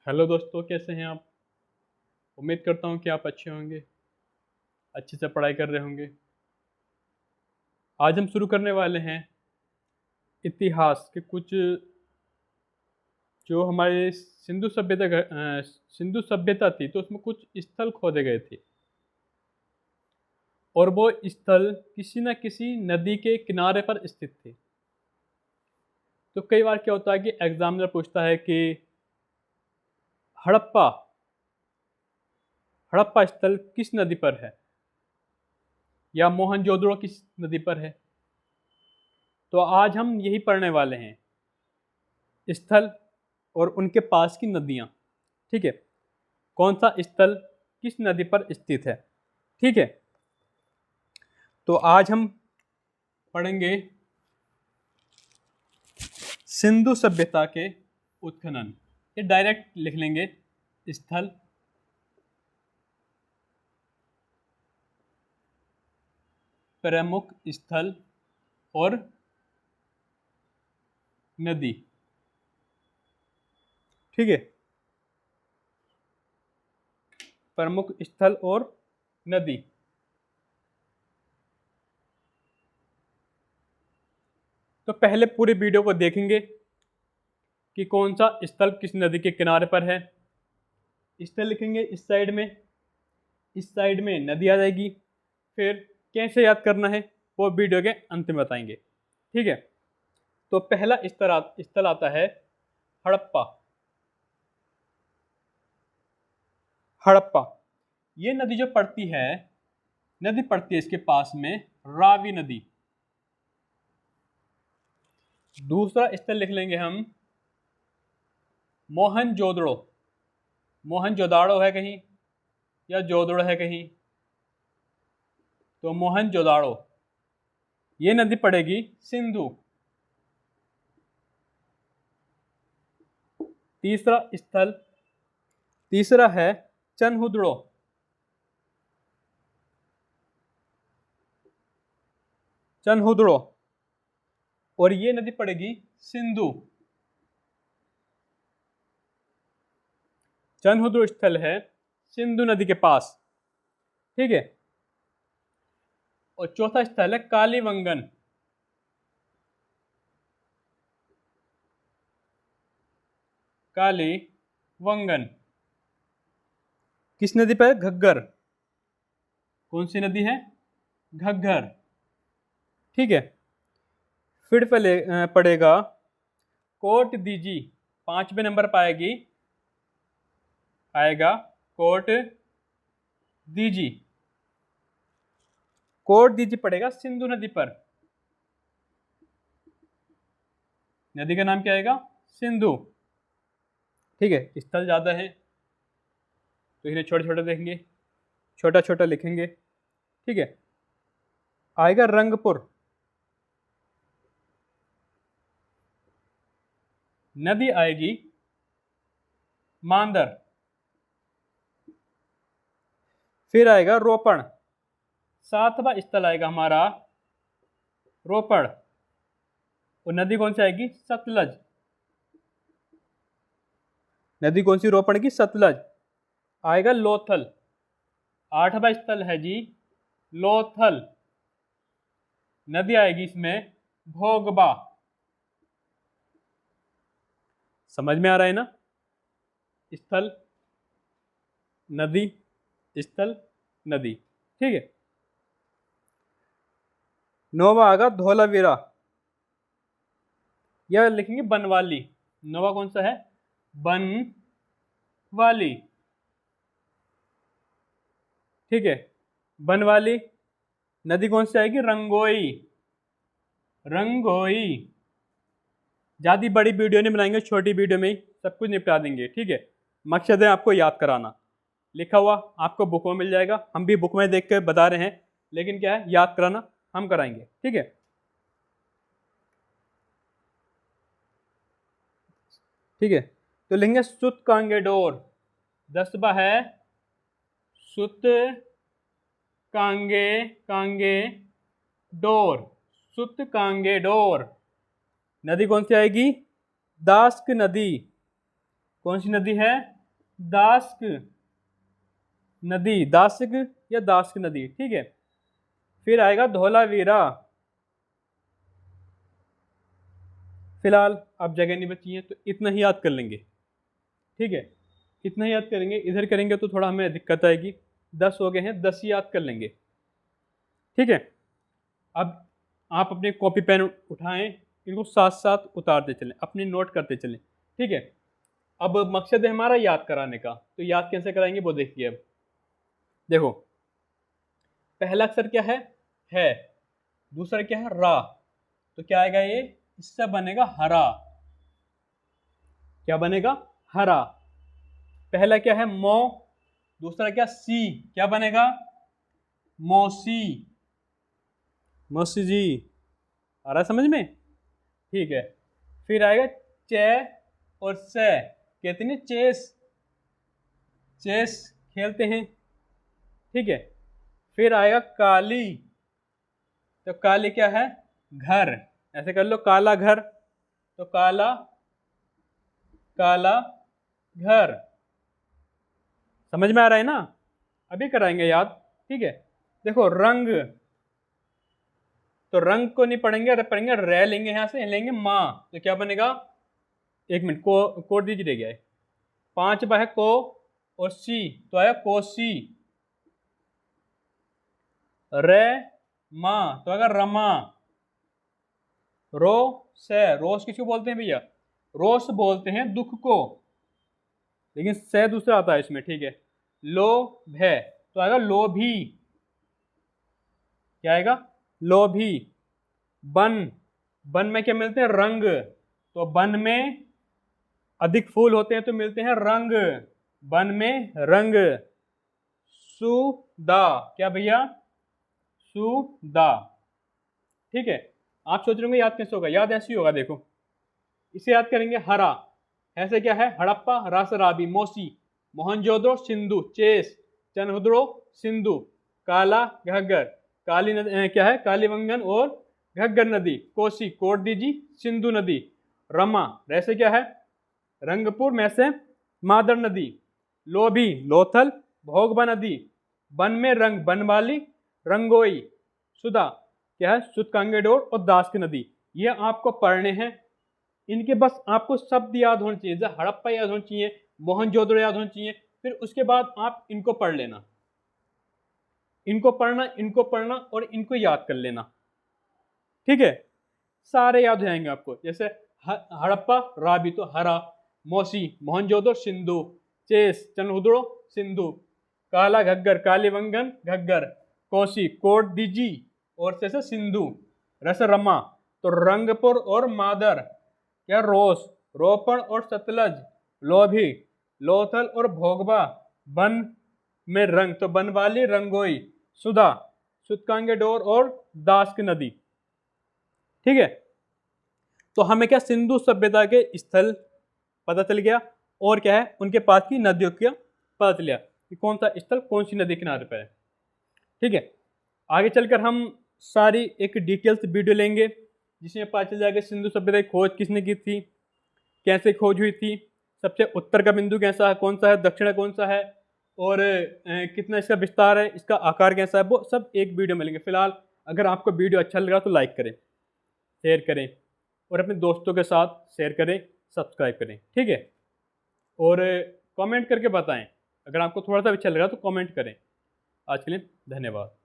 Hello दोस्तों, कैसे हैं आप। उम्मीद करता हूं कि आप अच्छे होंगे, अच्छे से पढ़ाई कर रहे होंगे। आज हम शुरू करने वाले हैं इतिहास के कुछ जो हमारे सिंधु सभ्यता थी, तो उसमें कुछ स्थल खोदे गए थे और वो स्थल किसी न किसी नदी के किनारे पर स्थित थे। तो कई बार क्या होता है कि एग्जामिनर पूछता है कि हड़प्पा हड़प्पा स्थल किस नदी पर है या मोहनजोदड़ो किस नदी पर है। तो आज हम यही पढ़ने वाले हैं, स्थल और उनके पास की नदियाँ। ठीक है, कौन सा स्थल किस नदी पर स्थित है। ठीक है, तो आज हम पढ़ेंगे सिंधु सभ्यता के उत्खनन। ये डायरेक्ट लिख लेंगे, स्थल प्रमुख स्थल और नदी। ठीक है, प्रमुख स्थल और नदी। तो पहले पूरे वीडियो को देखेंगे कि कौन सा स्थल किस नदी के किनारे पर है। स्थल लिखेंगे इस साइड में नदी आ जाएगी। फिर कैसे याद करना है वो वीडियो के अंत में बताएंगे। ठीक है, तो पहला स्थल आता है हड़प्पा। हड़प्पा ये नदी जो पड़ती है, इसके पास में रावी नदी। दूसरा स्थल लिख लेंगे हम मोहनजोदड़ो। मोहनजोदाड़ो है कहीं या जोदड़ो है कहीं, तो मोहनजोदाड़ो ये नदी पड़ेगी सिंधु। तीसरा है चनहुदड़ो। चनहुदड़ो और ये नदी पड़ेगी सिंधु। चनहुदड़ो स्थल है सिंधु नदी के पास। ठीक है, और चौथा स्थल है कालीवंगन। कालीवंगन किस नदी पर है? घग्गर। कौन सी नदी है? घग्गर। ठीक है, फिर पड़ेगा कोट दीजी। 5वें नंबर पर आएगा कोट दीजी। कोट दीजी पड़ेगा सिंधु नदी पर। नदी का नाम क्या आएगा? सिंधु। ठीक है, स्थल ज्यादा है तो इन्हें छोटे छोटे देखेंगे, छोटा छोटा लिखेंगे। ठीक है, आएगा रंगपुर। नदी आएगी मांदर। फिर आएगा रोपण। 7वां स्थल आएगा हमारा रोपड़। और नदी कौन सी आएगी? सतलज। नदी कौन सी रोपड़ की? सतलज। आएगा लोथल। 8वां स्थल है जी लोथल। नदी आएगी इसमें भोगबा। समझ में आ रहा है ना? स्थल नदी, स्थल नदी। ठीक है, 9वां आएगा धौलावीरा। यह लिखेंगे बनवाली। 9वां कौन सा है? बनवाली। ठीक है, बनवाली। नदी कौन सी आएगी? रंगोई। रंगोई। ज्यादा बड़ी वीडियो नहीं बनाएंगे, छोटी वीडियो में ही सब कुछ निपटा देंगे। ठीक है, मकसद है आपको याद कराना। लिखा हुआ आपको बुक में मिल जाएगा, हम भी बुक में देख के बता रहे हैं, लेकिन क्या है, याद कराना हम कराएंगे। ठीक है, ठीक है, तो लेंगे सुत कांगे डोर। 10वां है सुत कांगे डोर। सुत कांगे डोर। नदी कौन सी आएगी? दास्क नदी। कौन सी नदी है? दास्क नदी, दास्क या दास्क नदी, ठीक है। फिर आएगा धौलावीरा। फिलहाल अब जगह नहीं बची है तो इतना ही याद कर लेंगे, ठीक है। इतना ही याद करेंगे, इधर करेंगे तो थोड़ा हमें दिक्कत आएगी। 10 हो गए हैं, 10 ही याद कर लेंगे, ठीक है। अब आप अपने कॉपी पेन उठाएं, इनको साथ साथ उतारते चलें, अपनी नोट करते चलें, ठीक है। अब मकसद है हमारा याद कराने का, तो याद कैसे कराएंगे वो देखिए। अब देखो, पहला अक्षर क्या है, दूसरा क्या है, रा। तो क्या आएगा ये, इससे बनेगा हरा। क्या बनेगा, हरा। पहला क्या है, मो, दूसरा क्या, सी, क्या बनेगा, मौसी। मौसी जी, आ रहा है समझ में, ठीक है। फिर आएगा चे और से, कहते हैं चेस, चेस खेलते हैं, ठीक है। फिर आएगा काली, तो काली क्या है, घर। ऐसे कर लो, काला घर, तो काला, काला घर। समझ में आ रहा है ना, अभी कराएंगे याद, ठीक है। देखो रंग, तो रंग को नहीं पढ़ेंगे, पढ़ेंगे रे, लेंगे यहां से, लेंगे माँ, तो क्या बनेगा, एक मिनट, कोड दीजिए, रह गया है। 5 है को और सी, तो आया कोसी। रे माँ, तो अगर रमा। रो से, रोस किसको बोलते हैं भैया, रोस बोलते हैं दुख को, लेकिन से दूसरा आता है इसमें, ठीक है। लो भे, तो आएगा लोभी। क्या आएगा, लोभी। बन, बन में क्या मिलते हैं, रंग, तो बन में अधिक फूल होते हैं तो मिलते हैं रंग, बन में रंग। सुदा, क्या भैया, सुदा, ठीक है। आप सोच रहे होंगे याद कैसे होगा, याद ऐसे ही होगा, देखो इसे याद करेंगे, हरा, ऐसे क्या है, हड़प्पा, रासराबी, मौसी, मोहनजोदड़ो, सिंधु, चेस, चनहुदड़ो, सिंधु, काला, घग्गर, काली नदी क्या है, कालीवंगन और घग्गर नदी, कोसी, कोटदीजी, सिंधु नदी, रमा, ऐसे क्या है, रंगपुर में से मादर नदी, लोभी, लोथल, भोगबा नदी, बन में रंग, बनवाली, रंगोई, सुधा क्या है, सुतकांगेडोर और दास की नदी। ये आपको पढ़ने हैं, इनके बस आपको शब्द याद होने चाहिए, जैसे हड़प्पा याद होना चाहिए, मोहनजोदड़ो याद होना चाहिए, फिर उसके बाद आप इनको पढ़ लेना, इनको पढ़ना, इनको पढ़ना और इनको याद कर लेना, ठीक है। सारे याद हो जाएंगे आपको, जैसे हड़प्पा, राबी तो हरा, मौसी, मोहनजोदड़ो, सिंधु, चेस, चनहुदड़ो, सिंधु, काला घग्गर, कालीवंगन, घग्गर, कोसी, कोट दीजी और जैसे सिंधु, रसरमा, तो रंगपुर और मादर, क्या रोस, रोपण और सतलज, लोभी, लोथल और भोगबा, बन में रंग, तो बनवाली, रंगोई, सुधा, सुतकांगेडोर और दास की नदी, ठीक है। तो हमें क्या, सिंधु सभ्यता के स्थल पता चल गया, और क्या है, उनके पास की नदियों का पता चल गया कि कौन सा स्थल कौन सी नदी किनारे पर है, ठीक है। आगे चलकर हम सारी एक डिटेल्स वीडियो लेंगे, जिसमें पता चल जाएगा सिंधु सभ्यता की खोज किसने की थी, कैसे खोज हुई थी, सबसे उत्तर का बिंदु कैसा है, कौन सा है, दक्षिण कौन सा है, और कितना इसका विस्तार है, इसका आकार कैसा है, वो सब एक वीडियो में लेंगे। फिलहाल अगर आपको वीडियो अच्छा लगा तो लाइक करें, शेयर करें और अपने दोस्तों के साथ शेयर करें, सब्सक्राइब करें, ठीक है। और कमेंट करके बताएं, अगर आपको थोड़ा सा अच्छा लगा तो कमेंट करें। आज के लिए धन्यवाद।